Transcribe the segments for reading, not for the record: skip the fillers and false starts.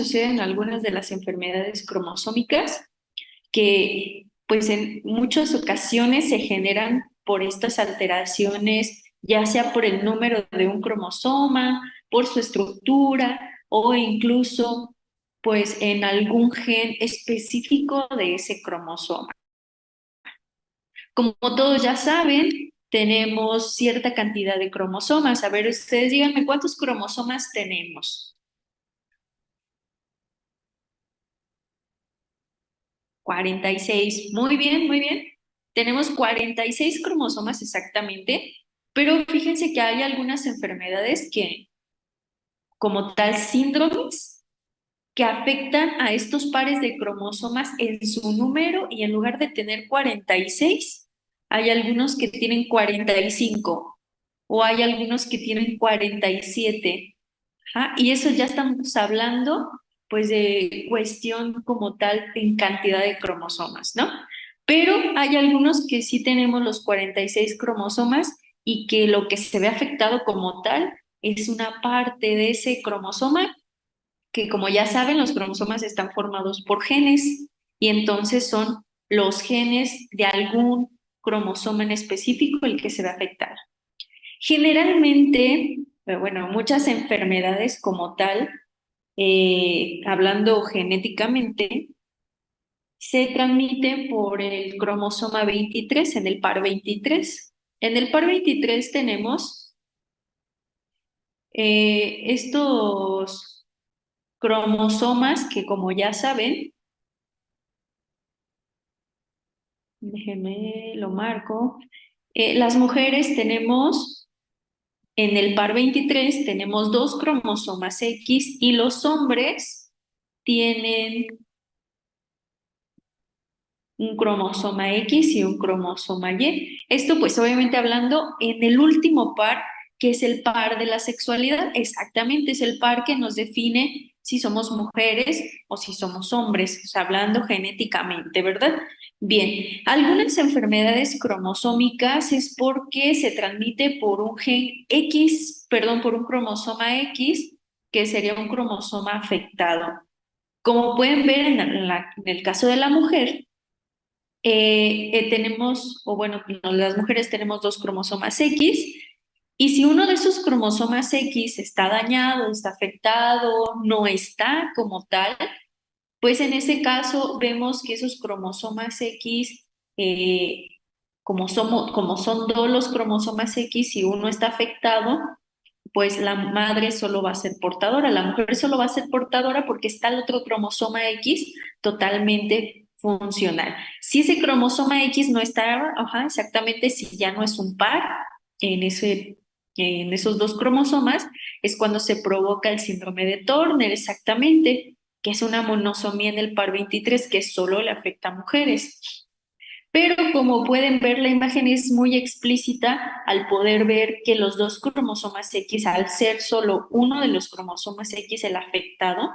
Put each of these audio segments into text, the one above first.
suceden algunas de las enfermedades cromosómicas que pues en muchas ocasiones se generan por estas alteraciones, ya sea por el número de un cromosoma, por su estructura o incluso pues en algún gen específico de ese cromosoma. Como todos ya saben, tenemos cierta cantidad de cromosomas. A ver, ustedes díganme cuántos cromosomas tenemos. 46. Muy bien, muy bien. Tenemos 46 cromosomas exactamente, pero fíjense que hay algunas enfermedades que, como tal, síndromes que afectan a estos pares de cromosomas en su número y en lugar de tener 46, hay algunos que tienen 45 o hay algunos que tienen 47. Ajá, y eso ya estamos hablando pues de cuestión como tal en cantidad de cromosomas, ¿no? Pero hay algunos que sí tenemos los 46 cromosomas y que lo que se ve afectado como tal es una parte de ese cromosoma que, como ya saben, los cromosomas están formados por genes y entonces son los genes de algún cromosoma en específico el que se ve afectado. Generalmente, bueno, muchas enfermedades como tal, hablando genéticamente, se transmiten por el cromosoma 23 en el par 23. En el par 23 tenemos estos cromosomas que, como ya saben, déjenme lo marco, las mujeres tenemos, en el par 23 tenemos dos cromosomas X y los hombres tienen un cromosoma X y un cromosoma Y. Esto pues obviamente hablando en el último par, que es el par de la sexualidad, exactamente es el par que nos define si somos mujeres o si somos hombres, o sea, hablando genéticamente, ¿verdad? Bien, algunas enfermedades cromosómicas es porque se transmite por un gen X, perdón, por un cromosoma X, que sería un cromosoma afectado. Como pueden ver en el caso de la mujer, tenemos, o bueno, no, las mujeres tenemos dos cromosomas X, y si uno de esos cromosomas X está dañado, está afectado, no está como tal, pues en ese caso vemos que esos cromosomas X, como son dos los cromosomas X y uno está afectado, pues la madre solo va a ser portadora, la mujer solo va a ser portadora porque está el otro cromosoma X totalmente funcional. Si ese cromosoma X no está, ajá, exactamente, si ya no es un par en esos dos cromosomas, es cuando se provoca el síndrome de Turner, exactamente, que es una monosomía en el par 23 que solo le afecta a mujeres. Pero como pueden ver, la imagen es muy explícita al poder ver que los dos cromosomas X, al ser solo uno de los cromosomas X el afectado,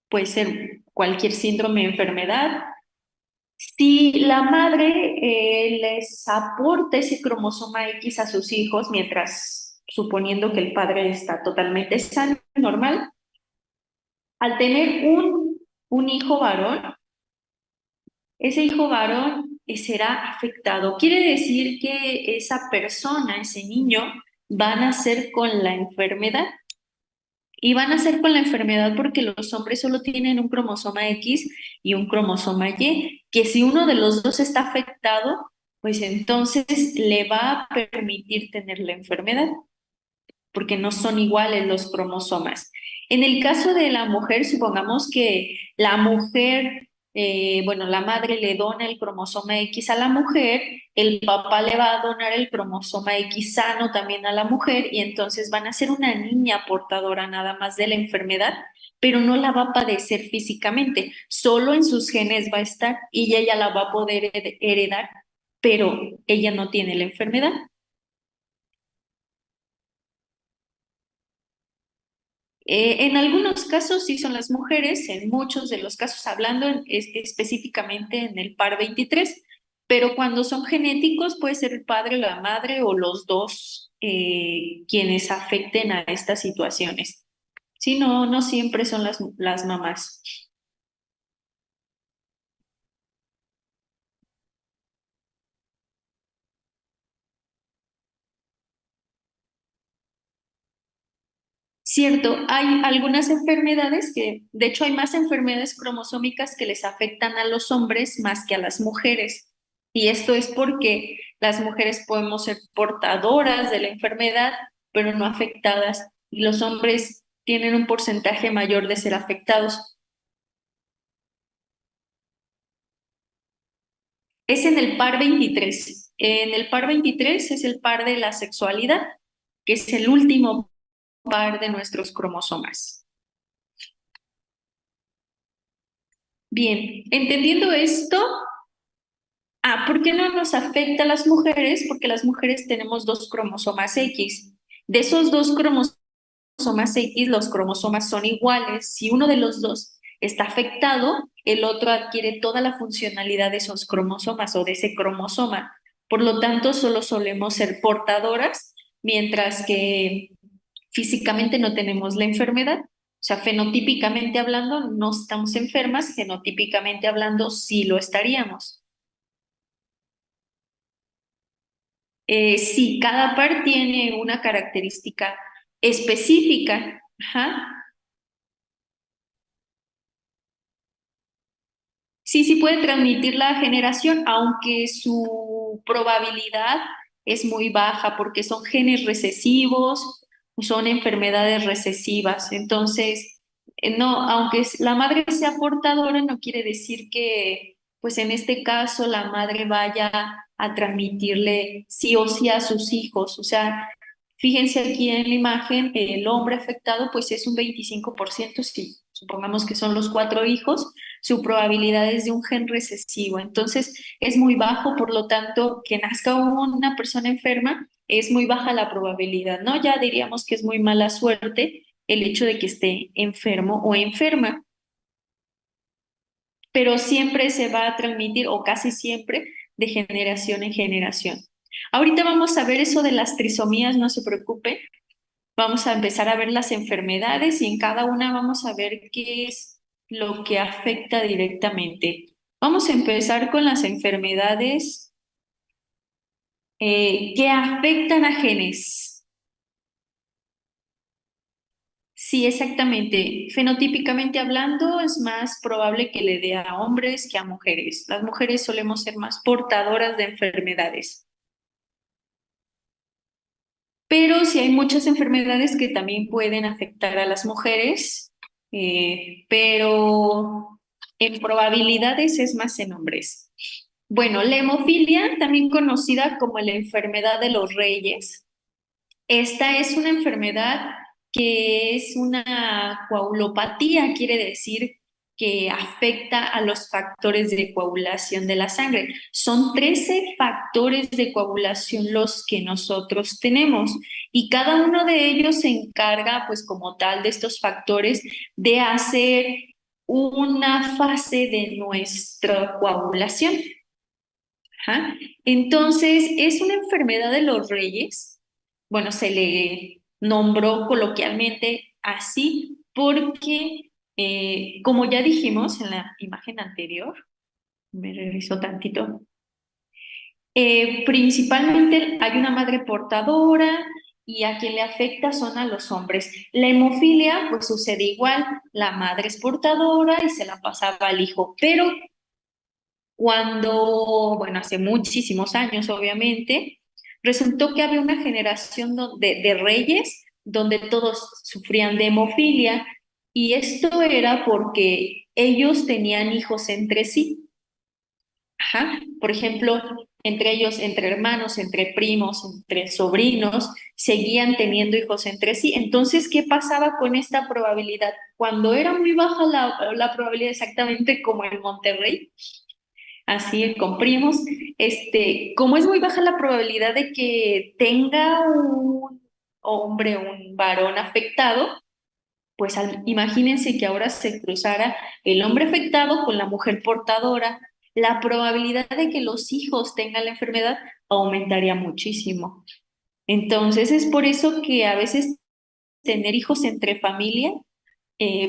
puede ser cualquier síndrome o enfermedad. Si la madre les aporta ese cromosoma X a sus hijos, mientras suponiendo que el padre está totalmente sano, normal, al tener un hijo varón, ese hijo varón será afectado. Quiere decir que esa persona, ese niño, va a nacer con la enfermedad. Y van a nacer con la enfermedad porque los hombres solo tienen un cromosoma X y un cromosoma Y, que si uno de los dos está afectado, pues entonces le va a permitir tener la enfermedad, porque no son iguales los cromosomas. En el caso de la mujer, supongamos que la mujer, bueno, la madre le dona el cromosoma X a la mujer, el papá le va a donar el cromosoma X sano también a la mujer y entonces van a ser una niña portadora nada más de la enfermedad, pero no la va a padecer físicamente, solo en sus genes va a estar y ella la va a poder heredar, pero ella no tiene la enfermedad. En algunos casos sí son las mujeres, en muchos de los casos hablando específicamente en el par 23, pero cuando son genéticos puede ser el padre, la madre o los dos quienes afecten a estas situaciones. Sí, no, no siempre son las mamás. Cierto, hay algunas enfermedades que, de hecho, hay más enfermedades cromosómicas que les afectan a los hombres más que a las mujeres. Y esto es porque las mujeres podemos ser portadoras de la enfermedad, pero no afectadas. Y los hombres tienen un porcentaje mayor de ser afectados. Es en el par 23. En el par 23 es el par de la sexualidad, que es el último par de nuestros cromosomas. Bien, entendiendo esto, ¿por qué no nos afecta a las mujeres? Porque las mujeres tenemos dos cromosomas X. De esos dos cromosomas X, los cromosomas son iguales. Si uno de los dos está afectado, el otro adquiere toda la funcionalidad de esos cromosomas o de ese cromosoma. Por lo tanto, solo solemos ser portadoras, mientras que físicamente no tenemos la enfermedad. O sea, fenotípicamente hablando, no estamos enfermas, genotípicamente hablando, sí lo estaríamos. Sí, cada par tiene una característica específica. Ajá. Sí, sí puede transmitir la generación, aunque su probabilidad es muy baja porque son genes recesivos, son enfermedades recesivas. Entonces, no, la madre sea portadora, no quiere decir que, pues en este caso, la madre vaya a transmitirle sí o sí a sus hijos. O sea, fíjense aquí en la imagen, el hombre afectado, pues es un 25%, si supongamos que son los cuatro hijos su probabilidad es de un gen recesivo. Entonces, es muy bajo, por lo tanto, que nazca una persona enferma, es muy baja la probabilidad, ¿no? Ya diríamos que es muy mala suerte el hecho de que esté enfermo o enferma, pero siempre se va a transmitir, o casi siempre, de generación en generación. Ahorita vamos a ver eso de las trisomías, no se preocupe. Vamos a empezar a ver las enfermedades y en cada una vamos a ver qué es lo que afecta directamente. Vamos a empezar con las enfermedades que afectan a genes. Sí, exactamente. Fenotípicamente hablando, es más probable que le dé a hombres que a mujeres. Las mujeres solemos ser más portadoras de enfermedades. Pero sí hay muchas enfermedades que también pueden afectar a las mujeres, pero en probabilidades es más en hombres. Bueno, la hemofilia, también conocida como la enfermedad de los reyes, esta es una enfermedad que es una coagulopatía, quiere decir que afecta a los factores de coagulación de la sangre. Son 13 factores de coagulación los que nosotros tenemos y cada uno de ellos se encarga, pues como tal, de estos factores de hacer una fase de nuestra coagulación. Ajá. Entonces, es una enfermedad de los reyes. Bueno, se le nombró coloquialmente así porque, como ya dijimos en la imagen anterior, me regreso tantito, principalmente hay una madre portadora y a quien le afecta son a los hombres. La hemofilia, pues sucede igual, la madre es portadora y se la pasaba al hijo, pero cuando, bueno, hace muchísimos años, obviamente, resultó que había una generación de reyes donde todos sufrían de hemofilia y esto era porque ellos tenían hijos entre sí. Ajá. Por ejemplo, entre ellos, entre hermanos, entre primos, entre sobrinos, seguían teniendo hijos entre sí. Entonces, ¿qué pasaba con esta probabilidad? Cuando era muy baja la probabilidad, exactamente como en Monterrey, así con primos, como es muy baja la probabilidad de que tenga un hombre, un varón afectado, pues imagínense que ahora se cruzara el hombre afectado con la mujer portadora, la probabilidad de que los hijos tengan la enfermedad aumentaría muchísimo. Entonces es por eso que a veces tener hijos entre familia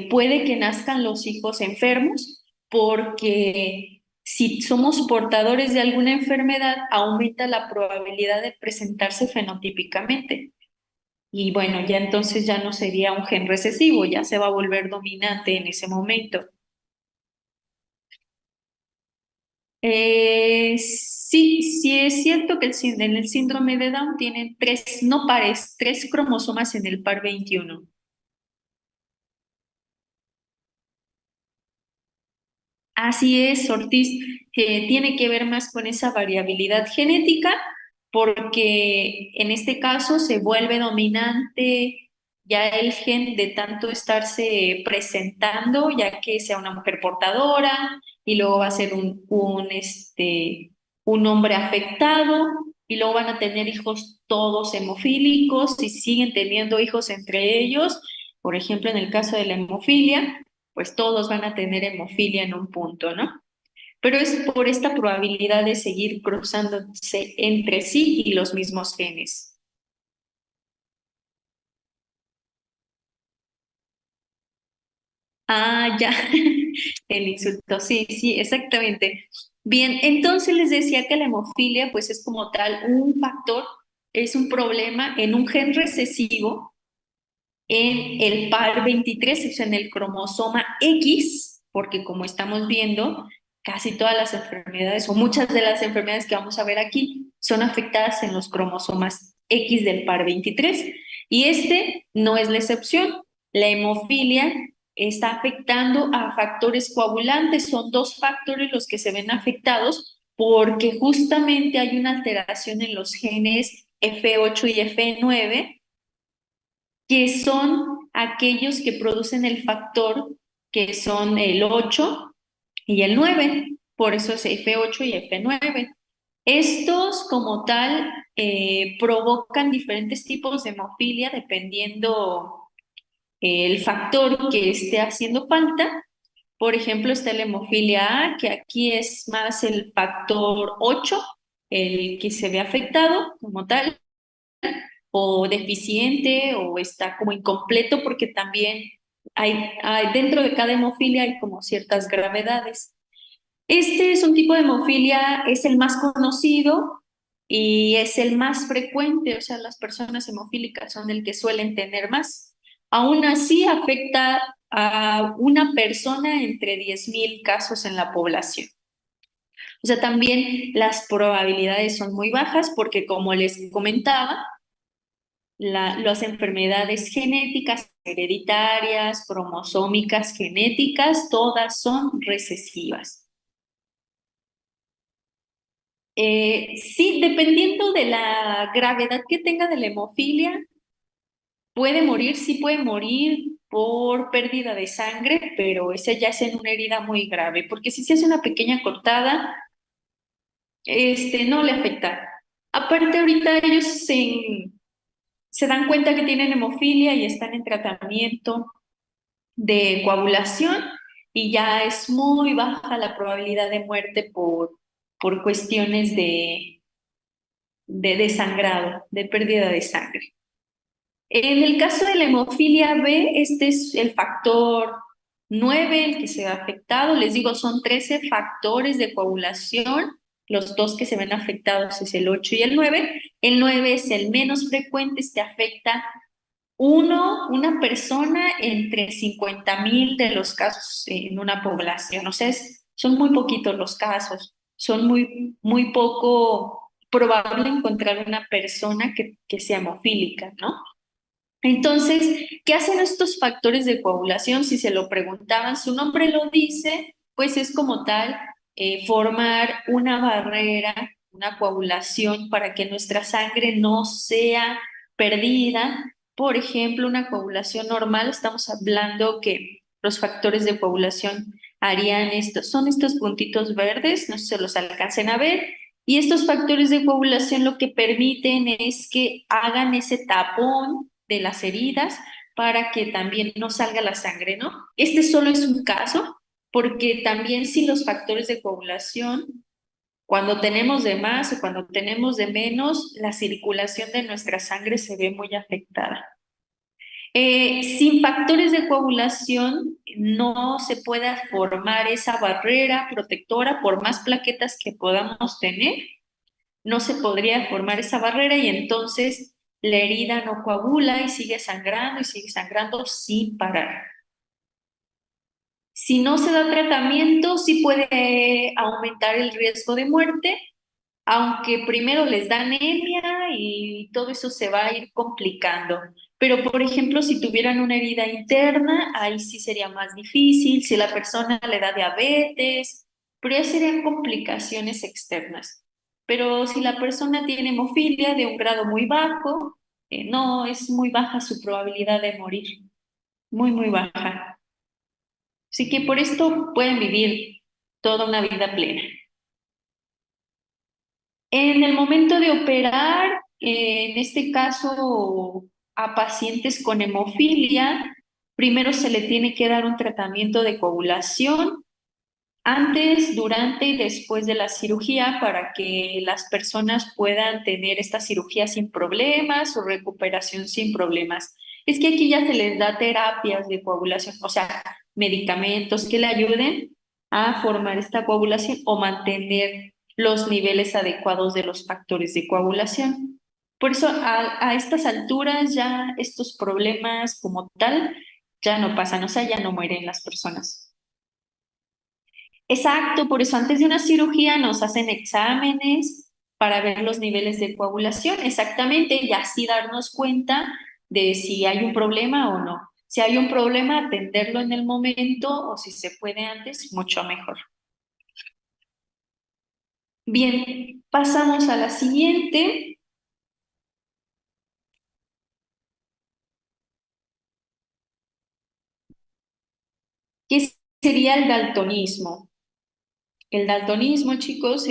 puede que nazcan los hijos enfermos porque si somos portadores de alguna enfermedad, aumenta la probabilidad de presentarse fenotípicamente. Y bueno, ya entonces ya no sería un gen recesivo, ya se va a volver dominante en ese momento. Sí, sí es cierto que en el síndrome de Down tienen tres, no pares, tres cromosomas en el par 21. Así es, Ortiz, que tiene que ver más con esa variabilidad genética, porque en este caso se vuelve dominante ya el gen de tanto estarse presentando, ya que sea una mujer portadora, y luego va a ser un hombre afectado, y luego van a tener hijos todos hemofílicos, y siguen teniendo hijos entre ellos. Por ejemplo, en el caso de la hemofilia, pues todos van a tener hemofilia en un punto, ¿no? Pero es por esta probabilidad de seguir cruzándose entre sí y los mismos genes. Ah, ya, el insulto, sí, sí, exactamente. Bien, entonces les decía que la hemofilia, pues es como tal un factor, es un problema en un gen recesivo en el par 23, o sea, en el cromosoma X, porque como estamos viendo, casi todas las enfermedades o muchas de las enfermedades que vamos a ver aquí son afectadas en los cromosomas X del par 23 y este no es la excepción. La hemofilia está afectando a factores coagulantes, son dos factores los que se ven afectados porque justamente hay una alteración en los genes F8 y F9 que son aquellos que producen el factor que son el 8 y el 9, por eso es F8 y F9. Estos como tal provocan diferentes tipos de hemofilia dependiendo el factor que esté haciendo falta. Por ejemplo, está la hemofilia A, que aquí es más el factor 8, el que se ve afectado como tal o deficiente o está como incompleto porque también dentro de cada hemofilia hay como ciertas gravedades. Este es un tipo de hemofilia, es el más conocido y es el más frecuente, o sea, las personas hemofílicas son el que suelen tener más. Aún así, afecta a una persona entre 10,000 casos en la población. O sea, también las probabilidades son muy bajas porque, como les comentaba, las enfermedades genéticas, hereditarias, cromosómicas, genéticas, todas son recesivas. Sí, dependiendo de la gravedad que tenga de la hemofilia, puede morir, sí puede morir por pérdida de sangre, pero esa ya es en una herida muy grave, porque si se hace una pequeña cortada, no le afecta. Aparte, ahorita ellos se dan cuenta que tienen hemofilia y están en tratamiento de coagulación y ya es muy baja la probabilidad de muerte por cuestiones de sangrado, de pérdida de sangre. En el caso de la hemofilia B, este es el factor 9 el que se ha afectado. Les digo, son 13 factores de coagulación. Los dos que se ven afectados es el 8 y el 9. El 9 es el menos frecuente, este afecta una persona entre 50,000 de los casos en una población. O sea, son muy poquitos los casos. Son muy, muy poco probable encontrar una persona que sea hemofílica, ¿no? Entonces, ¿qué hacen estos factores de coagulación? Si se lo preguntaban, su nombre lo dice, pues es como tal formar una barrera, una coagulación para que nuestra sangre no sea perdida. Por ejemplo, una coagulación normal, estamos hablando que los factores de coagulación harían esto, son estos puntitos verdes, no sé si se los alcancen a ver, y estos factores de coagulación lo que permiten es que hagan ese tapón de las heridas para que también no salga la sangre, ¿no? Este solo es un caso, porque también si los factores de coagulación, cuando tenemos de más o cuando tenemos de menos, la circulación de nuestra sangre se ve muy afectada. Sin factores de coagulación no se puede formar esa barrera protectora por más plaquetas que podamos tener, no se podría formar esa barrera y entonces la herida no coagula y sigue sangrando sin parar. Si no se da tratamiento, sí puede aumentar el riesgo de muerte, aunque primero les da anemia y todo eso se va a ir complicando. Pero, por ejemplo, si tuvieran una herida interna, ahí sí sería más difícil, si la persona le da diabetes, pero ya serían complicaciones externas. Pero si la persona tiene hemofilia de un grado muy bajo, no, es muy baja su probabilidad de morir, muy, muy baja. Así que por esto pueden vivir toda una vida plena. En el momento de operar, en este caso a pacientes con hemofilia, primero se le tiene que dar un tratamiento de coagulación antes, durante y después de la cirugía para que las personas puedan tener esta cirugía sin problemas o recuperación sin problemas. Es que aquí ya se les da terapias de coagulación, o sea, medicamentos que le ayuden a formar esta coagulación o mantener los niveles adecuados de los factores de coagulación. Por eso a estas alturas ya estos problemas como tal ya no pasan, o sea, ya no mueren las personas. Exacto, por eso antes de una cirugía nos hacen exámenes para ver los niveles de coagulación, exactamente, y así darnos cuenta de si hay un problema o no. Si hay un problema, atenderlo en el momento o si se puede antes, mucho mejor. Bien, pasamos a la siguiente, que sería el daltonismo. El daltonismo, chicos,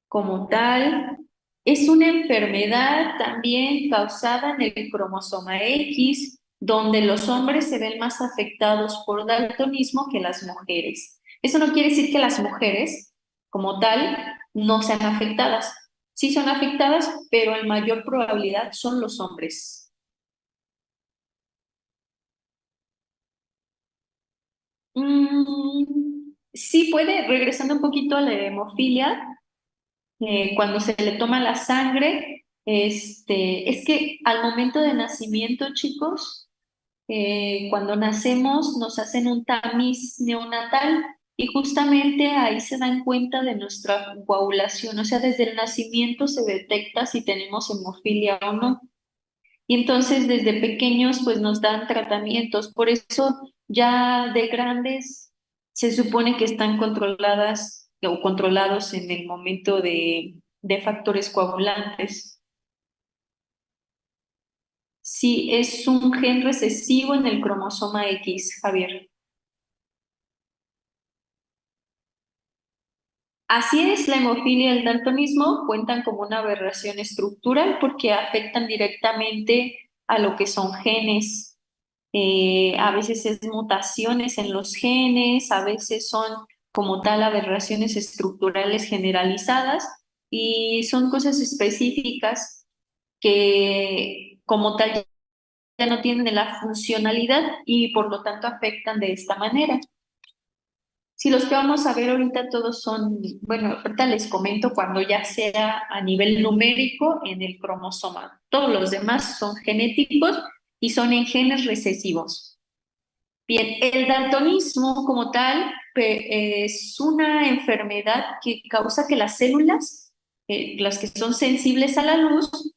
como tal, es una enfermedad también causada en el cromosoma X, donde los hombres se ven más afectados por daltonismo que las mujeres. Eso no quiere decir que las mujeres, como tal, no sean afectadas. Sí son afectadas, pero en mayor probabilidad son los hombres. Sí puede, regresando un poquito a la hemofilia, cuando se le toma la sangre, es que al momento de nacimiento, chicos, cuando nacemos nos hacen un tamiz neonatal y justamente ahí se dan cuenta de nuestra coagulación, o sea, desde el nacimiento se detecta si tenemos hemofilia o no. Y entonces desde pequeños pues nos dan tratamientos, por eso ya de grandes se supone que están controladas o controlados en el momento de factores coagulantes. Sí, es un gen recesivo en el cromosoma X, Javier. Así es, la hemofilia y el daltonismo cuentan como una aberración estructural porque afectan directamente a lo que son genes. A veces es mutaciones en los genes, a veces son como tal aberraciones estructurales generalizadas y son cosas específicas que como tal ya no tienen la funcionalidad y por lo tanto afectan de esta manera. Si los que vamos a ver ahorita todos son, bueno, ahorita les comento cuando ya sea a nivel numérico en el cromosoma. Todos los demás son genéticos y son en genes recesivos. Bien, el daltonismo como tal es una enfermedad que causa que las células, las que son sensibles a la luz,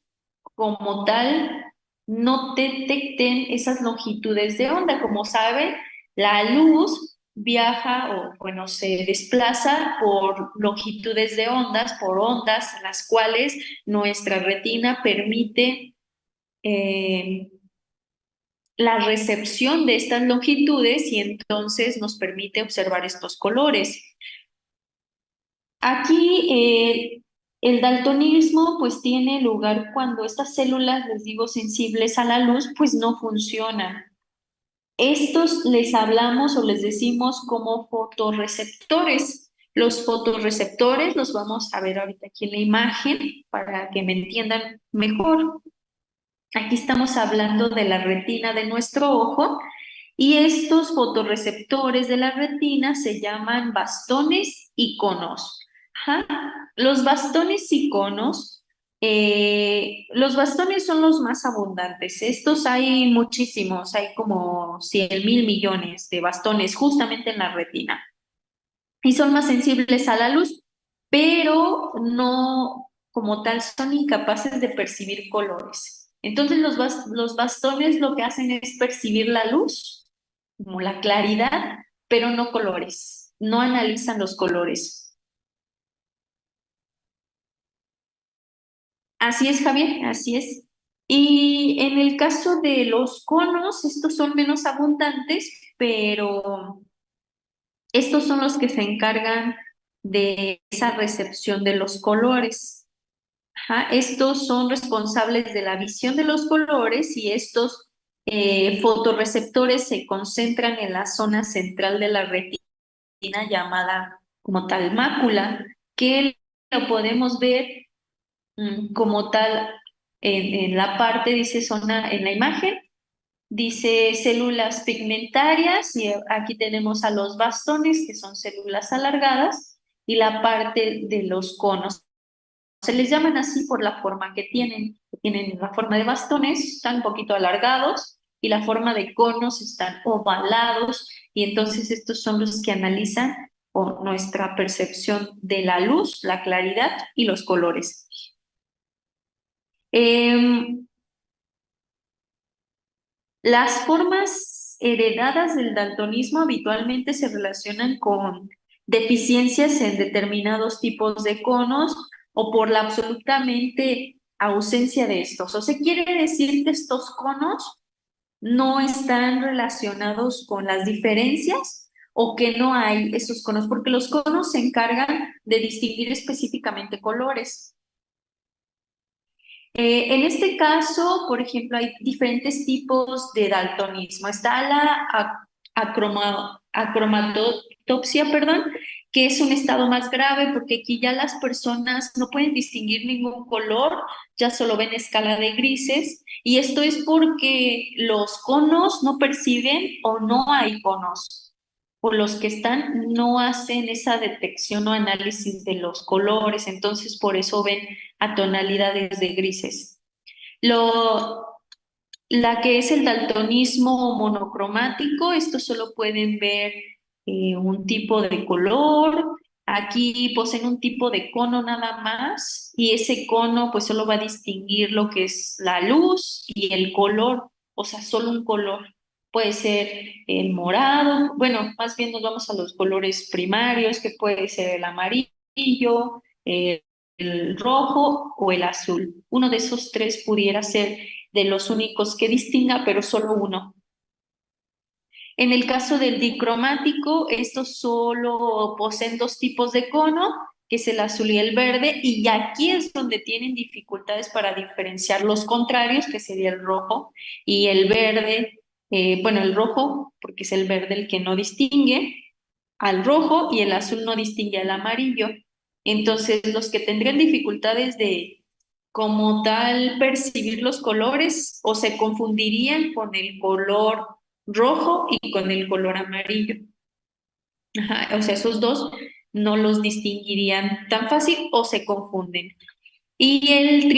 como tal, no detecten esas longitudes de onda. Como saben, la luz viaja o, bueno, se desplaza por longitudes de ondas, por ondas, las cuales nuestra retina permite eh, la recepción de estas longitudes y entonces nos permite observar estos colores. Aquí el daltonismo pues tiene lugar cuando estas células, les digo, sensibles a la luz, pues no funcionan. Estos les hablamos o les decimos como fotorreceptores. Los fotorreceptores los vamos a ver ahorita aquí en la imagen para que me entiendan mejor. Aquí estamos hablando de la retina de nuestro ojo y estos fotorreceptores de la retina se llaman bastones y conos. Ajá. Los bastones y conos, los bastones son los más abundantes. Estos hay muchísimos, hay como 100.000 millones de bastones justamente en la retina y son más sensibles a la luz, pero no como tal son incapaces de percibir colores. Entonces los bastones lo que hacen es percibir la luz, como la claridad, pero no colores, no analizan los colores. Así es, Javier, así es. Y en el caso de los conos, estos son menos abundantes, pero estos son los que se encargan de esa recepción de los colores. Ajá, estos son responsables de la visión de los colores y estos fotorreceptores se concentran en la zona central de la retina llamada como tal mácula, que lo podemos ver como tal en la parte, dice zona, en la imagen, dice células pigmentarias y aquí tenemos a los bastones, que son células alargadas, y la parte de los conos. Se les llaman así por la forma que tienen la forma de bastones, están un poquito alargados, y la forma de conos están ovalados, y entonces estos son los que analizan nuestra percepción de la luz, la claridad y los colores. Em, Las formas heredadas del daltonismo habitualmente se relacionan con deficiencias en determinados tipos de conos o por la absolutamente ausencia de estos. O sea, quiere decir que estos conos no están relacionados con las diferencias o que no hay esos conos, porque los conos se encargan de distinguir específicamente colores. En este caso, por ejemplo, hay diferentes tipos de daltonismo. Está la acromatopsia, perdón, que es un estado más grave porque aquí ya las personas no pueden distinguir ningún color, ya solo ven escala de grises, y esto es porque los conos no perciben o no hay conos, o los que están no hacen esa detección o análisis de los colores, entonces por eso ven a tonalidades de grises. Lo, la que es el daltonismo monocromático, esto solo pueden ver un tipo de color. Aquí poseen un tipo de cono nada más y ese cono pues solo va a distinguir lo que es la luz y el color, o sea, solo un color. Puede ser el morado, bueno, más bien nos vamos a los colores primarios, que puede ser el amarillo, el rojo o el azul. Uno de esos tres pudiera ser de los únicos que distinga, pero solo uno. En el caso del dicromático, estos solo poseen dos tipos de cono, que es el azul y el verde, y aquí es donde tienen dificultades para diferenciar los contrarios, que sería el rojo y el verde, bueno, el rojo, porque es el verde el que no distingue al rojo y el azul no distingue al amarillo. Entonces, los que tendrían dificultades de como tal percibir los colores o se confundirían con el color rojo y con el color amarillo. Ajá, o sea, esos dos no los distinguirían tan fácil o se confunden. Y el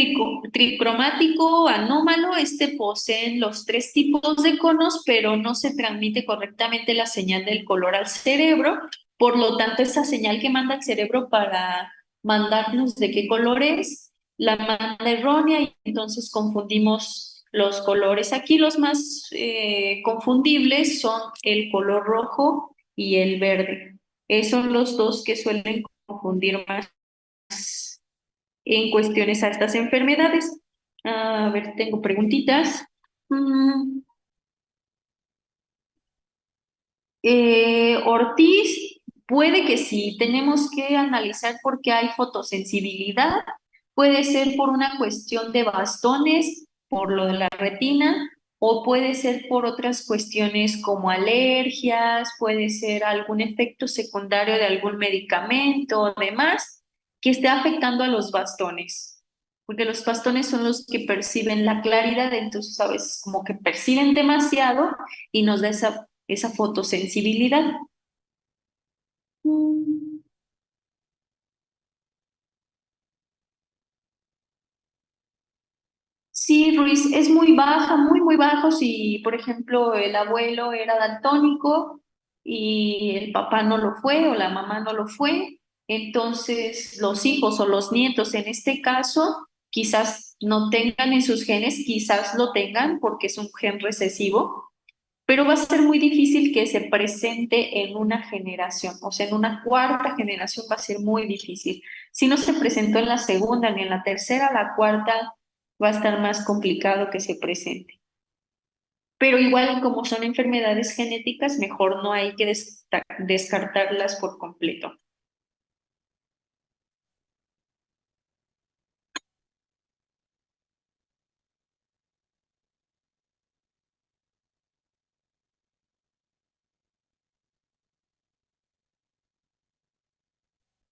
tricromático anómalo, este poseen los tres tipos de conos, pero no se transmite correctamente la señal del color al cerebro. Por lo tanto, esa señal que manda el cerebro para mandarnos de qué color es, la manda errónea y entonces confundimos los colores. Aquí los más confundibles son el color rojo y el verde. Son los dos que suelen confundir más en cuestiones a estas enfermedades. A ver, tengo preguntitas. Mm, Ortiz, puede que sí, tenemos que analizar por qué hay fotosensibilidad. Puede ser por una cuestión de bastones, por lo de la retina, o puede ser por otras cuestiones como alergias, puede ser algún efecto secundario de algún medicamento o demás que esté afectando a los bastones. porque los bastones son los que perciben la claridad, entonces a veces como que perciben demasiado y nos da esa fotosensibilidad. Mm. Sí, Ruiz, es muy baja, muy, muy bajo. Si, por ejemplo, el abuelo era daltónico y el papá no lo fue o la mamá no lo fue, entonces los hijos o los nietos en este caso quizás no tengan en sus genes, quizás lo tengan porque es un gen recesivo, pero va a ser muy difícil que se presente en una generación, o sea, en una cuarta generación va a ser muy difícil. Si no se presentó en la segunda ni en la tercera, la cuarta va a estar más complicado que se presente. Pero igual como son enfermedades genéticas, mejor no hay que descartarlas por completo.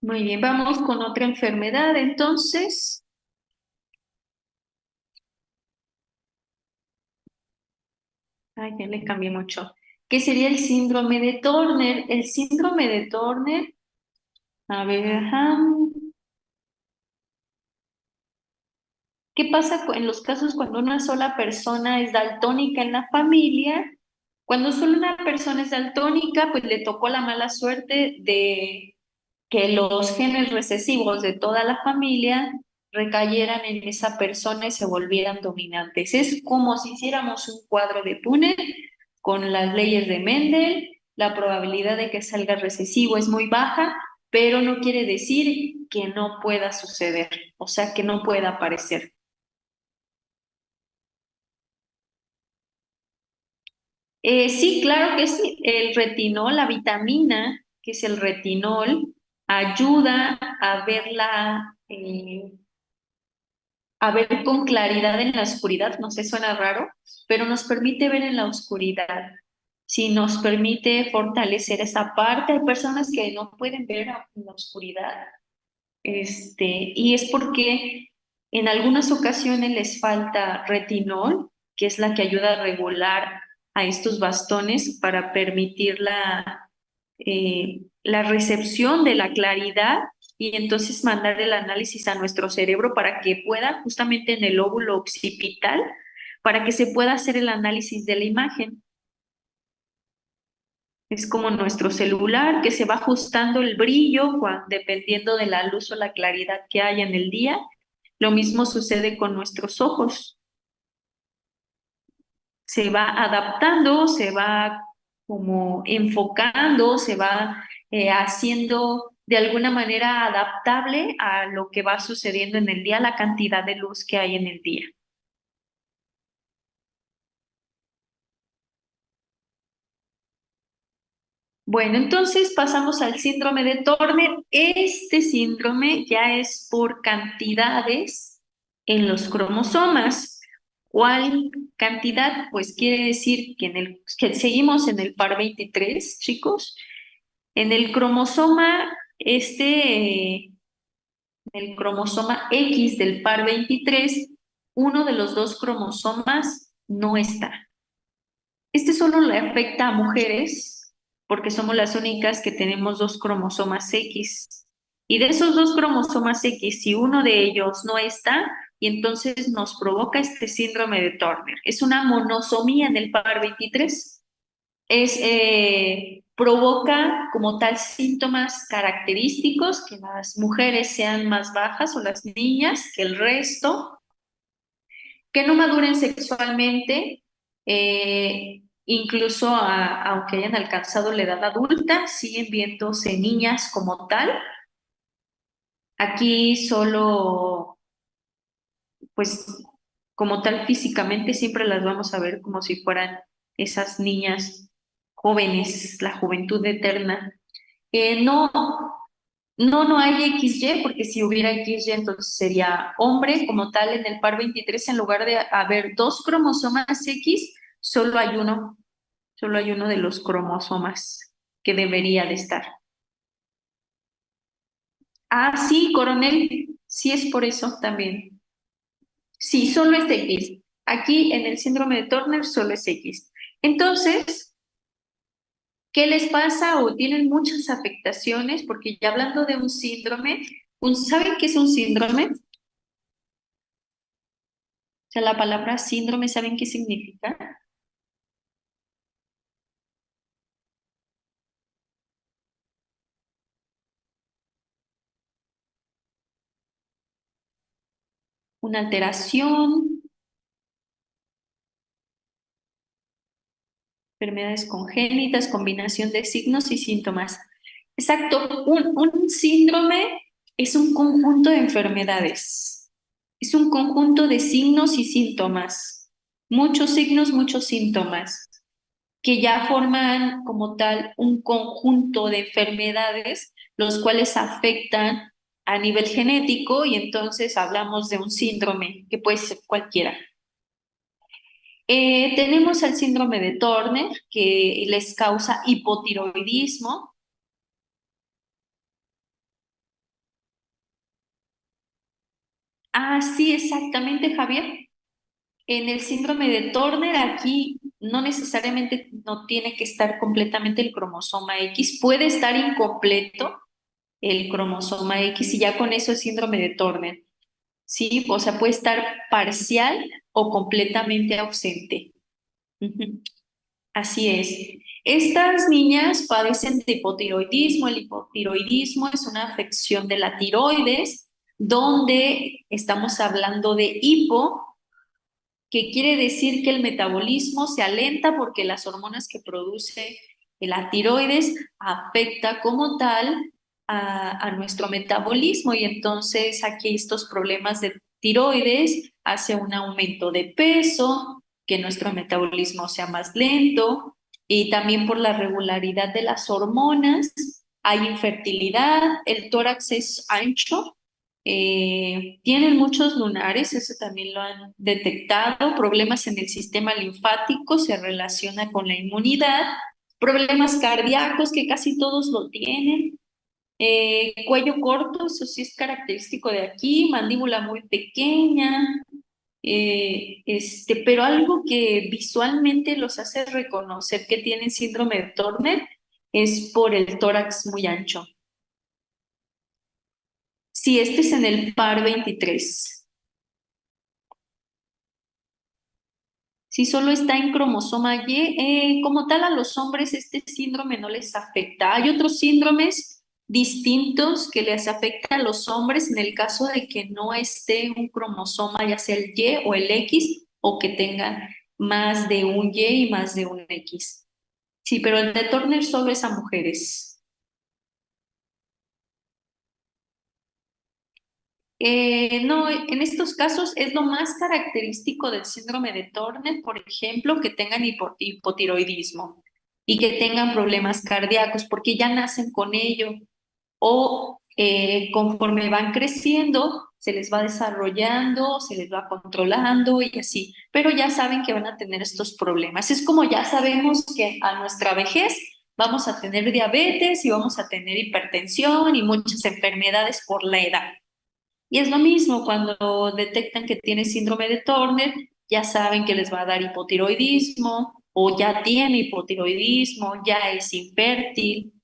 Muy bien, vamos con otra enfermedad entonces. Ay, ya le cambié mucho. ¿Qué sería el síndrome de Turner? El síndrome de Turner, a ver, ajá. ¿Qué pasa en los casos cuando una sola persona es daltónica en la familia? Cuando solo una persona es daltónica, pues le tocó la mala suerte de que los genes recesivos de toda la familia recayeran en esa persona y se volvieran dominantes. Es como si hiciéramos un cuadro de Punnett con las leyes de Mendel. La probabilidad de que salga recesivo es muy baja, pero no quiere decir que no pueda suceder, o sea, que no pueda aparecer. Sí, claro que sí. El retinol, la vitamina, que es el retinol, ayuda a ver con claridad en la oscuridad. No sé, suena raro, pero nos permite ver en la oscuridad. Sí, nos permite fortalecer esa parte. Hay personas que no pueden ver en la oscuridad. Y es porque en algunas ocasiones les falta retinol, que es la que ayuda a regular a estos bastones para permitir la recepción de la claridad y entonces mandar el análisis a nuestro cerebro para que pueda, justamente en el lóbulo occipital, para que se pueda hacer el análisis de la imagen. Es como nuestro celular que se va ajustando el brillo dependiendo de la luz o la claridad que haya en el día. Lo mismo sucede con nuestros ojos. Se va adaptando, se va como enfocando, se va haciendo de alguna manera adaptable a lo que va sucediendo en el día, la cantidad de luz que hay en el día. Bueno, entonces pasamos al síndrome de Turner. Este síndrome ya es por cantidades en los cromosomas. ¿Cuál cantidad? Pues quiere decir que seguimos en el par 23, chicos. En el cromosoma, el cromosoma X del par 23, uno de los dos cromosomas no está. Este solo le afecta a mujeres porque somos las únicas que tenemos dos cromosomas X. Y de esos dos cromosomas X, si uno de ellos no está, y entonces nos provoca este síndrome de Turner. Es una monosomía en el par 23. Provoca como tal síntomas característicos, que las mujeres sean más bajas o las niñas que el resto, que no maduren sexualmente, incluso aunque hayan alcanzado la edad adulta, siguen viéndose niñas como tal. Aquí solo, pues como tal físicamente, siempre las vamos a ver como si fueran esas niñas jóvenes, la juventud eterna. No, no hay XY, porque si hubiera XY entonces sería hombre como tal en el par 23, en lugar de haber dos cromosomas X, solo hay uno de los cromosomas que debería de estar. Ah, sí, coronel, sí es por eso también. Sí, solo es X. Aquí en el síndrome de Turner solo es X. Entonces, ¿qué les pasa? O tienen muchas afectaciones, porque ya hablando de un síndrome, ¿saben qué es un síndrome? O sea, la palabra síndrome, ¿saben qué significa? Una alteración, enfermedades congénitas, combinación de signos y síntomas. Exacto, un síndrome es un conjunto de enfermedades, es un conjunto de signos y síntomas, muchos signos, muchos síntomas, que ya forman como tal un conjunto de enfermedades, los cuales afectan a nivel genético y entonces hablamos de un síndrome, que puede ser cualquiera. Tenemos el síndrome de Turner, que les causa hipotiroidismo. Ah, sí, exactamente, Javier. En el síndrome de Turner, aquí no necesariamente no tiene que estar completamente el cromosoma X, puede estar incompleto el cromosoma X y ya con eso es síndrome de Turner. Sí, o sea, puede estar parcial o completamente ausente. Ujú. Así es. Estas niñas padecen de hipotiroidismo. El hipotiroidismo es una afección de la tiroides, donde estamos hablando de hipo, que quiere decir que el metabolismo se alenta porque las hormonas que produce la tiroides afecta como tal a nuestro metabolismo y entonces aquí estos problemas de tiroides hace un aumento de peso, que nuestro metabolismo sea más lento y también por la regularidad de las hormonas hay infertilidad, el tórax es ancho, tienen muchos lunares, eso también lo han detectado, problemas en el sistema linfático, se relaciona con la inmunidad, problemas cardíacos que casi todos lo tienen, cuello corto, eso sí es característico de aquí, mandíbula muy pequeña, pero algo que visualmente los hace reconocer que tienen síndrome de Turner es por el tórax muy ancho. Sí, este es en el par 23. Si solo está en cromosoma Y, como tal a los hombres este síndrome no les afecta. Hay otros síndromes distintos que les afecta a los hombres en el caso de que no esté un cromosoma, ya sea el Y o el X, o que tengan más de un Y y más de un X. Sí, pero el de Turner solo es a mujeres. No, en estos casos es lo más característico del síndrome de Turner, por ejemplo, que tengan hipotiroidismo y que tengan problemas cardíacos, porque ya nacen con ello o conforme van creciendo, se les va desarrollando, se les va controlando y así, pero ya saben que van a tener estos problemas. Es como ya sabemos que a nuestra vejez vamos a tener diabetes y vamos a tener hipertensión y muchas enfermedades por la edad. Y es lo mismo cuando detectan que tiene síndrome de Turner, ya saben que les va a dar hipotiroidismo o ya tiene hipotiroidismo, ya es infértil,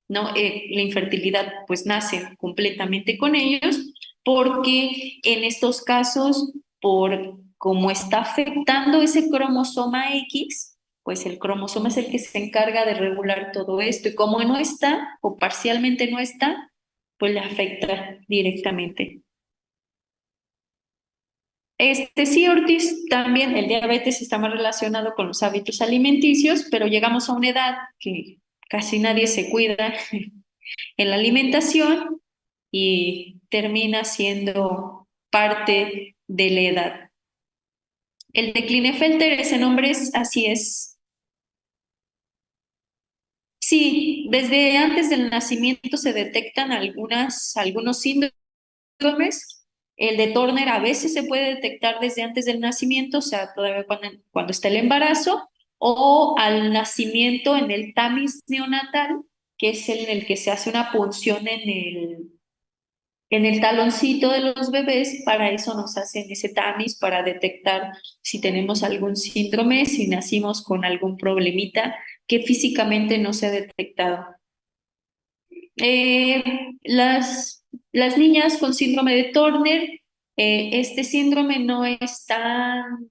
¿no? La infertilidad pues nace completamente con ellos porque en estos casos, por como está afectando ese cromosoma X, pues el cromosoma es el que se encarga de regular todo esto y como no está o parcialmente no está, pues le afecta directamente. Sí, Ortiz, también el diabetes está más relacionado con los hábitos alimenticios, pero llegamos a una edad que casi nadie se cuida en la alimentación y termina siendo parte de la edad. El de Klinefelter, ese nombre es, así es. Sí, desde antes del nacimiento se detectan algunos síndromes. El de Turner a veces se puede detectar desde antes del nacimiento, o sea, todavía cuando está el embarazo, o al nacimiento en el tamiz neonatal, que es el en el que se hace una punción en el taloncito de los bebés. Para eso nos hacen ese tamiz para detectar si tenemos algún síndrome, si nacimos con algún problemita que físicamente no se ha detectado. Eh, las niñas con síndrome de Turner, este síndrome no es tan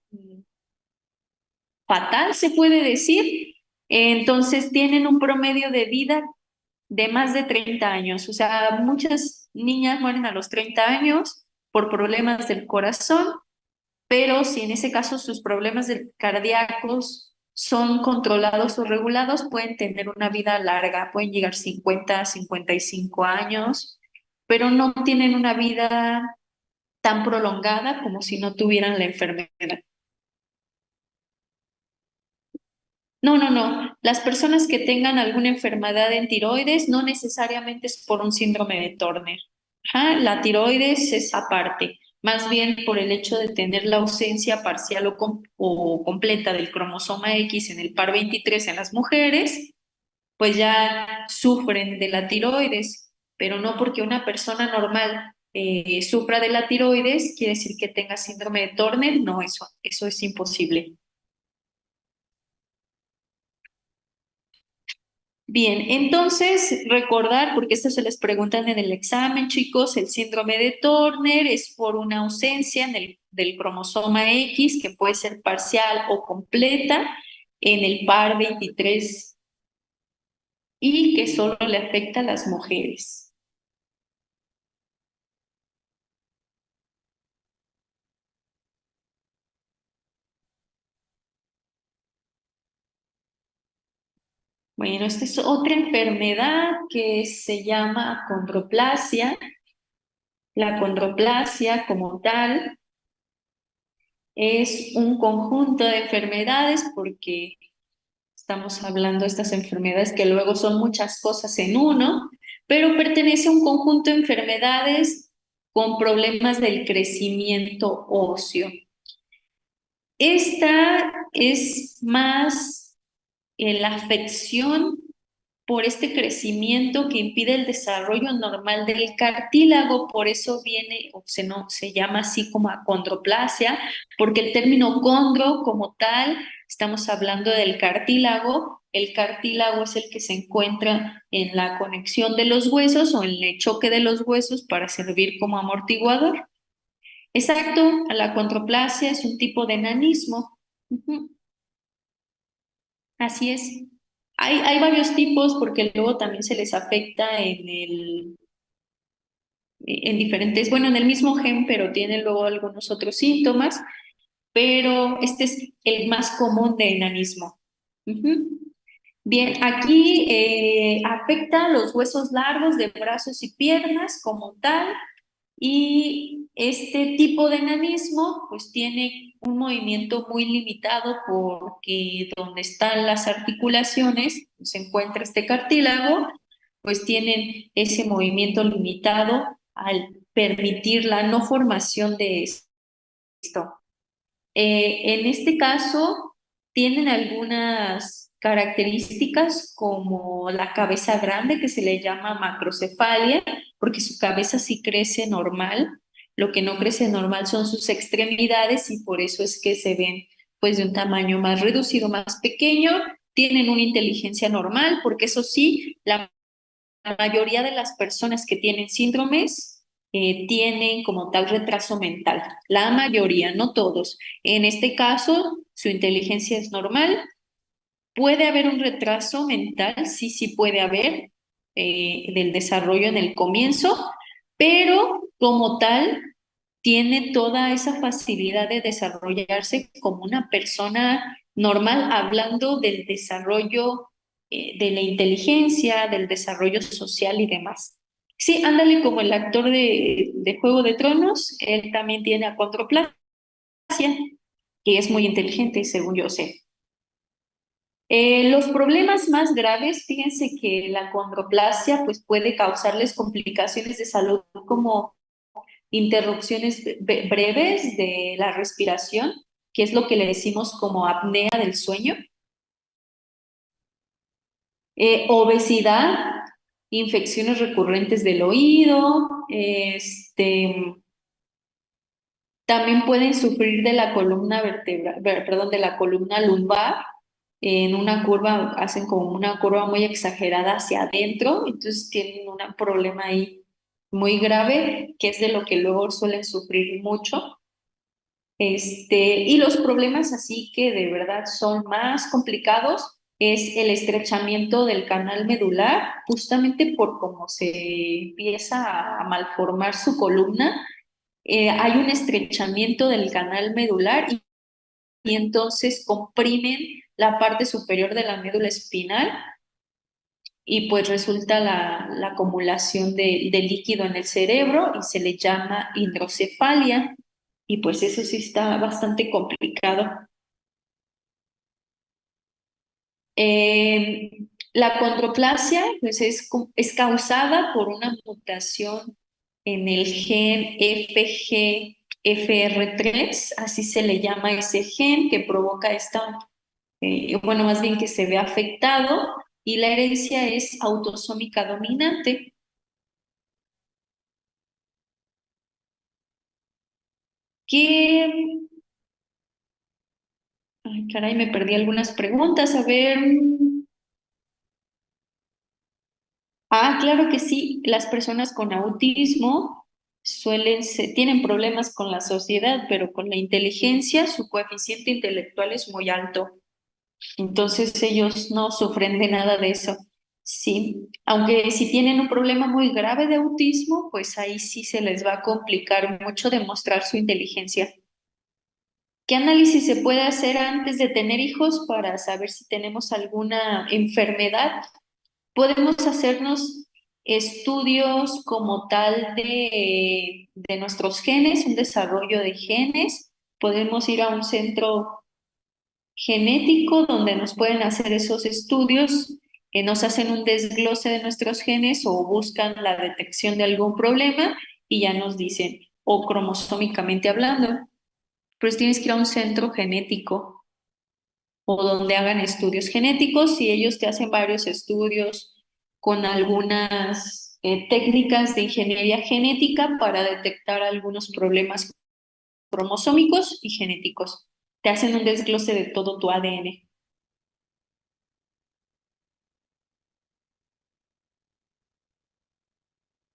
fatal, se puede decir. Entonces tienen un promedio de vida de más de 30 años. O sea, muchas niñas mueren a los 30 años por problemas del corazón, pero si en ese caso sus problemas cardíacos son controlados o regulados, pueden tener una vida larga, pueden llegar 50, 55 años, pero no tienen una vida tan prolongada como si no tuvieran la enfermedad. No, no, no. Las personas que tengan alguna enfermedad en tiroides no necesariamente es por un síndrome de Turner. Ajá, la tiroides es aparte, más bien por el hecho de tener la ausencia parcial o completa del cromosoma X en el par 23 en las mujeres, pues ya sufren de la tiroides, pero no porque una persona normal sufra de la tiroides, quiere decir que tenga síndrome de Turner. No, eso es imposible. Bien, entonces recordar, porque esto se les preguntan en el examen, chicos, el síndrome de Turner es por una ausencia del cromosoma X, que puede ser parcial o completa, en el par 23 y que solo le afecta a las mujeres. Bueno, esta es otra enfermedad que se llama acondroplasia. La acondroplasia como tal es un conjunto de enfermedades porque estamos hablando de estas enfermedades que luego son muchas cosas en uno, pero pertenece a un conjunto de enfermedades con problemas del crecimiento óseo. Esta es más la afección por este crecimiento que impide el desarrollo normal del cartílago. Por eso viene, o se, no, se llama así como acondroplasia, porque el término condro como tal, estamos hablando del cartílago. El cartílago es el que se encuentra en la conexión de los huesos o en el choque de los huesos para servir como amortiguador. Exacto, la acondroplasia es un tipo de enanismo. Ujú. Así es. Hay varios tipos porque luego también se les afecta en diferentes, bueno, en el mismo gen, pero tienen luego algunos otros síntomas, pero este es el más común de enanismo. Ujú. Bien, aquí afecta los huesos largos de brazos y piernas como tal, y este tipo de enanismo pues tiene un movimiento muy limitado porque donde están las articulaciones se encuentra este cartílago, pues tienen ese movimiento limitado al permitir la no formación de esto. En este caso, tienen algunas características como la cabeza grande, que se le llama macrocefalia, porque su cabeza sí crece normal. Lo que no crece normal son sus extremidades y por eso es que se ven pues de un tamaño más reducido, más pequeño. Tienen una inteligencia normal, porque eso sí, la mayoría de las personas que tienen síndromes tienen como tal retraso mental. La mayoría, no todos. En este caso, su inteligencia es normal. ¿Puede haber un retraso mental? Sí, sí puede haber del desarrollo en el comienzo, pero como tal, tiene toda esa facilidad de desarrollarse como una persona normal, hablando del desarrollo de la inteligencia, del desarrollo social y demás. Sí, ándale como el actor de Juego de Tronos, él también tiene acondroplasia, que es muy inteligente, según yo sé. Los problemas más graves, fíjense que la acondroplasia pues puede causarles complicaciones de salud como interrupciones breves de la respiración, que es lo que le decimos como apnea del sueño, obesidad, infecciones recurrentes del oído, también pueden sufrir de la columna vertebral, perdón, de la columna lumbar. En una curva, hacen como una curva muy exagerada hacia adentro, entonces tienen un problema ahí muy grave, que es de lo que luego suelen sufrir mucho. Y los problemas así que de verdad son más complicados es el estrechamiento del canal medular, justamente por cómo se empieza a malformar su columna. Hay un estrechamiento del canal medular y entonces comprimen la parte superior de la médula espinal y pues resulta la acumulación de líquido en el cerebro y se le llama hidrocefalia y pues eso sí está bastante complicado. La condroplasia pues es causada por una mutación en el gen FGFR3, así se le llama ese gen que provoca bueno, más bien que se ve afectado y la herencia es autosómica dominante. ¿Qué? Ay, caray, me perdí algunas preguntas. A ver. Claro que sí. Las personas con autismo tienen problemas con la sociedad, pero con la inteligencia, su coeficiente intelectual es muy alto. Entonces ellos no sufren de nada de eso. Sí, aunque si tienen un problema muy grave de autismo, pues ahí sí se les va a complicar mucho demostrar su inteligencia. ¿Qué análisis se puede hacer antes de tener hijos para saber si tenemos alguna enfermedad? Podemos hacernos estudios como tal de nuestros genes, un desarrollo de genes. Podemos ir a un centro genético donde nos pueden hacer esos estudios, que nos hacen un desglose de nuestros genes o buscan la detección de algún problema y ya nos dicen, o cromosómicamente hablando, pues tienes que ir a un centro genético o donde hagan estudios genéticos y ellos te hacen varios estudios con algunas técnicas de ingeniería genética para detectar algunos problemas cromosómicos y genéticos. Te hacen un desglose de todo tu ADN.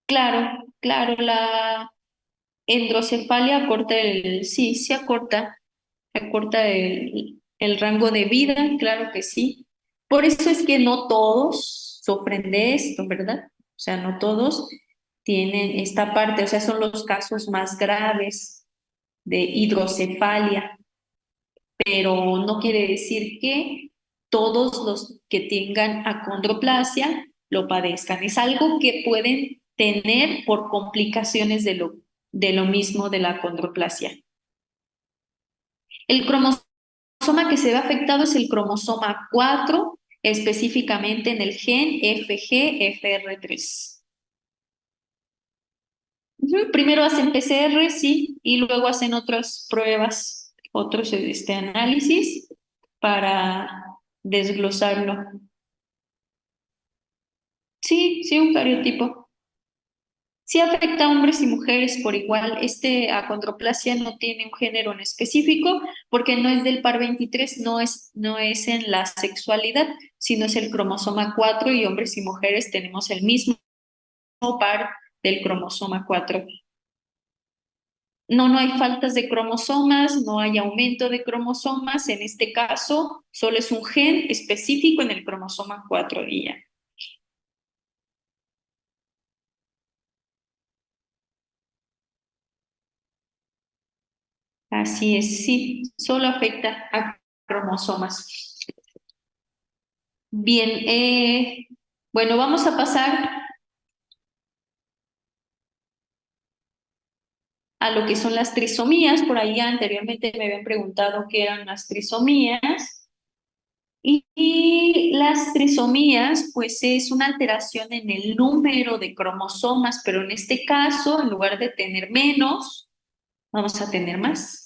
Claro, claro, la hidrocefalia sí, acorta el rango de vida, claro que sí. Por eso es que no todos sufren de esto, ¿verdad? O sea, no todos tienen esta parte, o sea, son los casos más graves de hidrocefalia, pero no quiere decir que todos los que tengan acondroplasia lo padezcan. Es algo que pueden tener por complicaciones de lo mismo de la acondroplasia. El cromosoma que se ve afectado es el cromosoma 4, específicamente en el gen FGFR3. Primero hacen PCR, sí, y luego hacen otras pruebas, otros análisis para desglosarlo. Sí, sí, un cariotipo. Sí afecta a hombres y mujeres por igual. Acondroplasia no tiene un género en específico porque no es del par 23, no es en la sexualidad, sino es el cromosoma 4 y hombres y mujeres tenemos el mismo par del cromosoma 4. No, no hay faltas de cromosomas, no hay aumento de cromosomas. En este caso, solo es un gen específico en el cromosoma 4 y ya. Así es, sí, solo afecta a cromosomas. Bien, bueno, vamos a pasar a lo que son las trisomías. Por ahí anteriormente me habían preguntado qué eran las trisomías. Y las trisomías, pues es una alteración en el número de cromosomas, pero en este caso, en lugar de tener menos, vamos a tener más.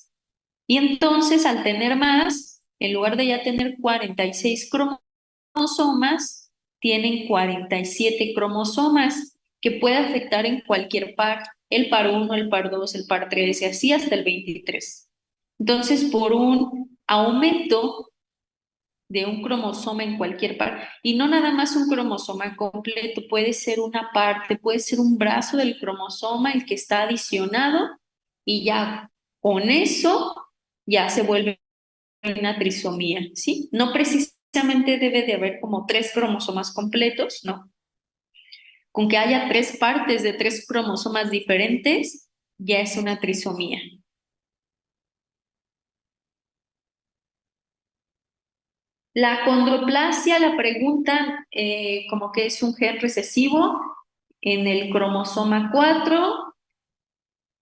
Y entonces, al tener más, en lugar de ya tener 46 cromosomas, tienen 47 cromosomas que puede afectar en cualquier par, el par 1, el par 2, el par 3 y así hasta el 23. Entonces, por un aumento de un cromosoma en cualquier par, y no nada más un cromosoma completo, puede ser una parte, puede ser un brazo del cromosoma el que está adicionado y ya con eso ya se vuelve una trisomía, ¿sí? No precisamente debe de haber como 3 cromosomas completos, no. Con que haya 3 partes de 3 cromosomas diferentes, ya es una trisomía. La condroplasia la preguntan como que es un gen recesivo en el cromosoma 4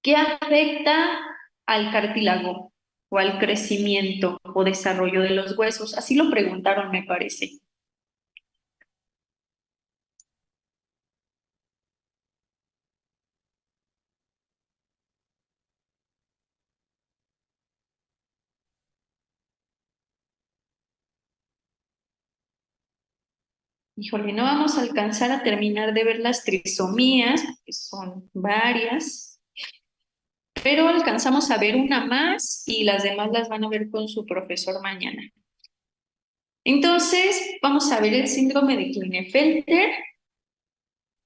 que afecta al cartílago o al crecimiento o desarrollo de los huesos. Así lo preguntaron, me parece. Híjole, no vamos a alcanzar a terminar de ver las trisomías, que son varias, pero alcanzamos a ver una más y las demás las van a ver con su profesor mañana. Entonces, vamos a ver el síndrome de Klinefelter.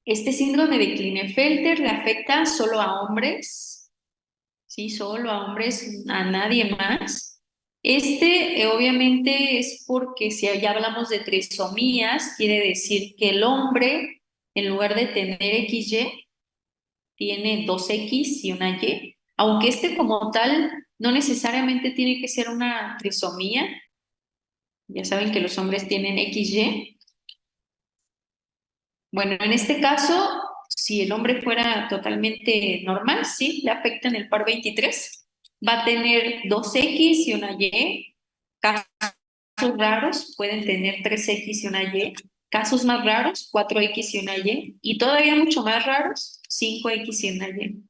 Este síndrome de Klinefelter le afecta solo a hombres, sí, solo a hombres, a nadie más. Obviamente es porque si ya hablamos de trisomías, quiere decir que el hombre, en lugar de tener XY, tiene 2X y una Y, aunque como tal no necesariamente tiene que ser una trisomía. Ya saben que los hombres tienen XY. Bueno, en este caso, si el hombre fuera totalmente normal, sí, le afecta en el par 23. Va a tener 2X y una Y. Casos raros pueden tener 3X y una Y. Casos más raros, 4X y una Y. Y todavía mucho más raros, 5X y una Y.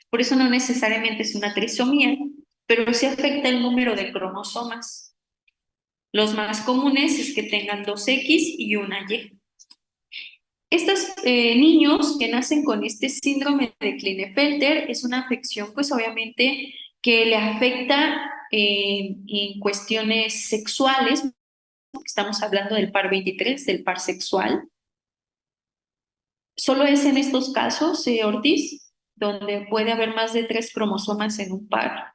Por eso no necesariamente es una trisomía, pero sí afecta el número de cromosomas. Los más comunes es que tengan 2X y una Y. Estos niños que nacen con este síndrome de Klinefelter es una afección, pues obviamente, que le afecta en cuestiones sexuales. Estamos hablando del par 23, del par sexual. Solo es en estos casos, Ortiz, donde puede haber más de 3 cromosomas en un par.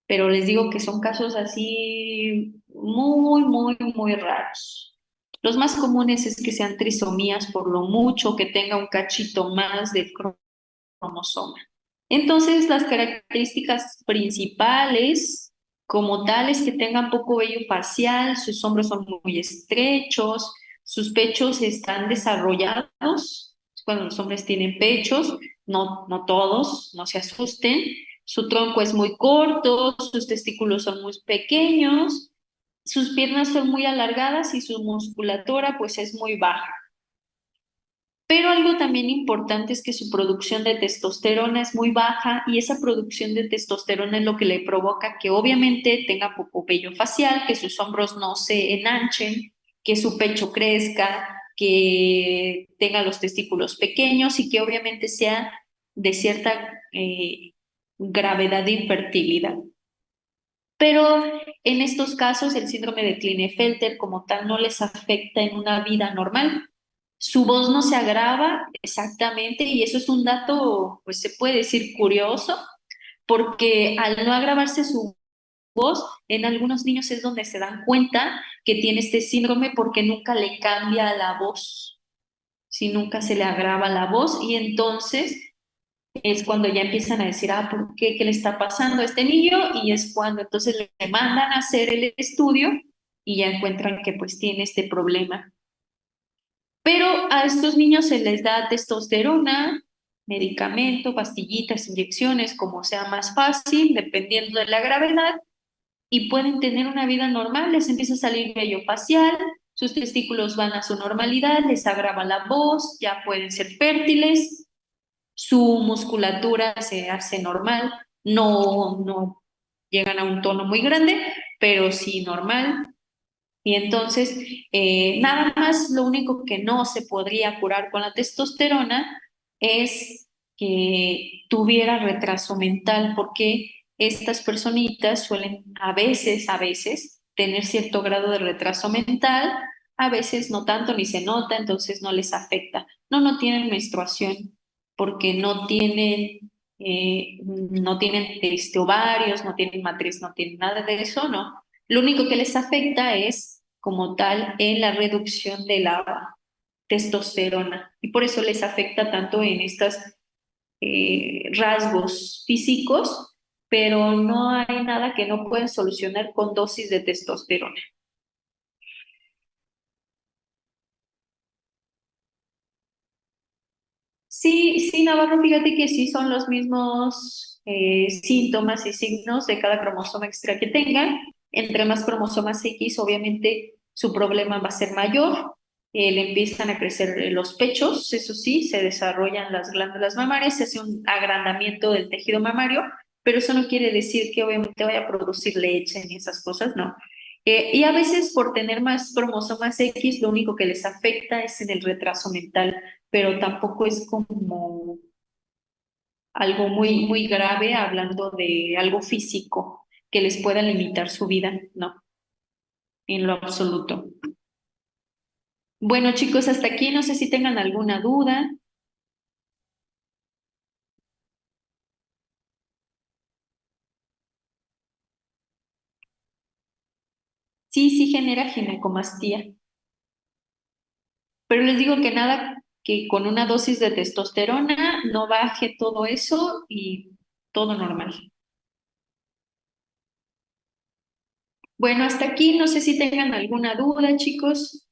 Pero les digo que son casos así muy, muy, muy raros. Los más comunes es que sean trisomías por lo mucho, que tenga un cachito más de cromosoma. Entonces, las características principales, como tal, es que tengan poco vello facial, sus hombros son muy estrechos, sus pechos están desarrollados. Cuando los hombres tienen pechos, no, no todos, no se asusten. Su tronco es muy corto, sus testículos son muy pequeños, sus piernas son muy alargadas y su musculatura pues es muy baja. Pero algo también importante es que su producción de testosterona es muy baja y esa producción de testosterona es lo que le provoca que obviamente tenga poco vello facial, que sus hombros no se enanchen, que su pecho crezca, que tenga los testículos pequeños y que obviamente sea de cierta gravedad de infertilidad. Pero en estos casos el síndrome de Klinefelter como tal no les afecta en una vida normal. Su voz no se agrava exactamente y eso es un dato, pues se puede decir curioso, porque al no agravarse su voz, en algunos niños es donde se dan cuenta que tiene este síndrome porque nunca le cambia la voz, si nunca se le agrava la voz y entonces es cuando ya empiezan a decir, ¿por qué? ¿Qué le está pasando a este niño? Y es cuando entonces le mandan a hacer el estudio y ya encuentran que pues tiene este problema. Pero a estos niños se les da testosterona, medicamento, pastillitas, inyecciones, como sea más fácil, dependiendo de la gravedad, y pueden tener una vida normal, les empieza a salir vello facial, sus testículos van a su normalidad, les agrava la voz, ya pueden ser fértiles, su musculatura se hace normal, no llegan a un tono muy grande, pero sí normal. Y entonces, nada más lo único que no se podría curar con la testosterona es que tuviera retraso mental, porque estas personitas suelen a veces, tener cierto grado de retraso mental, a veces no tanto ni se nota, entonces no les afecta. No, no tienen menstruación porque no tienen ovarios, no tienen matriz, no tienen nada de eso, no. Lo único que les afecta es como tal en la reducción de la testosterona y por eso les afecta tanto en estos rasgos físicos, pero no hay nada que no pueden solucionar con dosis de testosterona. Sí, sí, Navarro, fíjate que sí son los mismos síntomas y signos de cada cromosoma extra que tengan. Entre más cromosomas X, obviamente su problema va a ser mayor. Le empiezan a crecer los pechos, eso sí, se desarrollan las glándulas mamarias, se hace un agrandamiento del tejido mamario, pero eso no quiere decir que obviamente vaya a producir leche ni esas cosas, no. Y a veces por tener más cromosomas X, lo único que les afecta es en el retraso mental, pero tampoco es como algo muy grave hablando de algo físico que les pueda limitar su vida, no, en lo absoluto. Bueno, chicos, hasta aquí no sé si tengan alguna duda. Sí, sí genera ginecomastía, pero les digo que nada, que con una dosis de testosterona no baje todo eso y todo normal. Bueno, hasta aquí no sé si tengan alguna duda, chicos.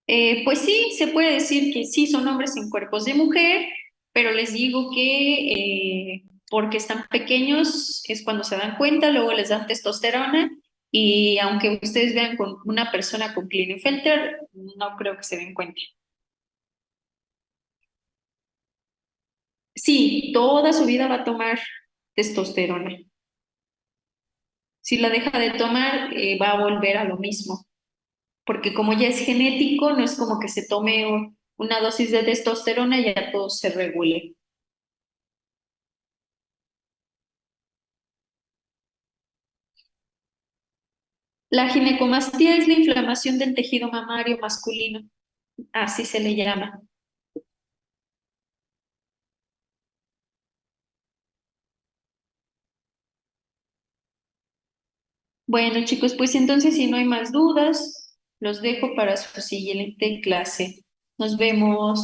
Pues sí, se puede decir que sí son hombres en cuerpos de mujer, pero les digo que porque están pequeños es cuando se dan cuenta, luego les dan testosterona y aunque ustedes vean con una persona con Klinefelter, no creo que se den cuenta. Sí, toda su vida va a tomar testosterona. Si la deja de tomar, va a volver a lo mismo, porque como ya es genético, no es como que se tome una dosis de testosterona y ya todo se regule. La ginecomastía es la inflamación del tejido mamario masculino, así se le llama. Bueno, chicos, pues entonces si no hay más dudas, los dejo para su siguiente clase. Nos vemos.